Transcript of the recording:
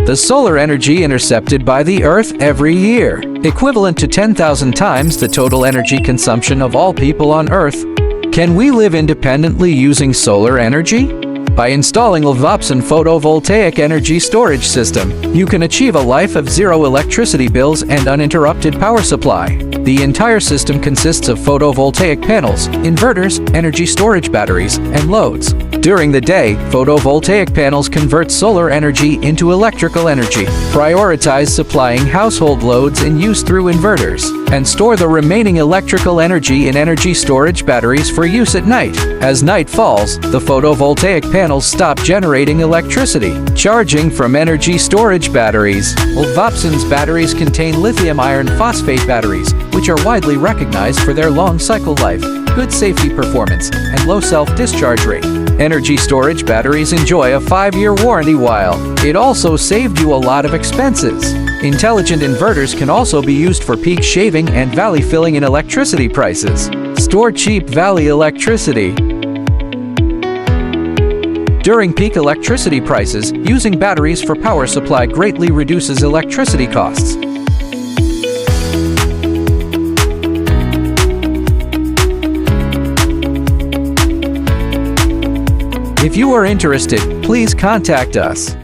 the solar energy intercepted by the Earth every year, equivalent to 10,000 times the total energy consumption of all people on Earth. Can we live independently using solar energy? By installing Lvtopsun photovoltaic energy storage system, you can achieve a life of zero electricity bills and uninterrupted power supply. The entire system consists of photovoltaic panels, inverters, energy storage batteries, and loads. During the day, photovoltaic panels convert solar energy into electrical energy, prioritize supplying household loads in use through inverters, and store the remaining electrical energy in energy storage batteries for use at night. As night falls, the photovoltaic panels stop generating electricity, charging from energy storage batteries. Lvtopsun's batteries contain lithium-iron phosphate batteries, which are widely recognized for their long cycle life, good safety performance, and low self-discharge rate. Energy storage batteries enjoy a 5-year warranty while it also saved you a lot of expenses. Intelligent inverters can also be used for peak shaving and valley filling in electricity prices. Store cheap valley electricity. During peak electricity prices, using batteries for power supply greatly reduces electricity costs. If you are interested, please contact us.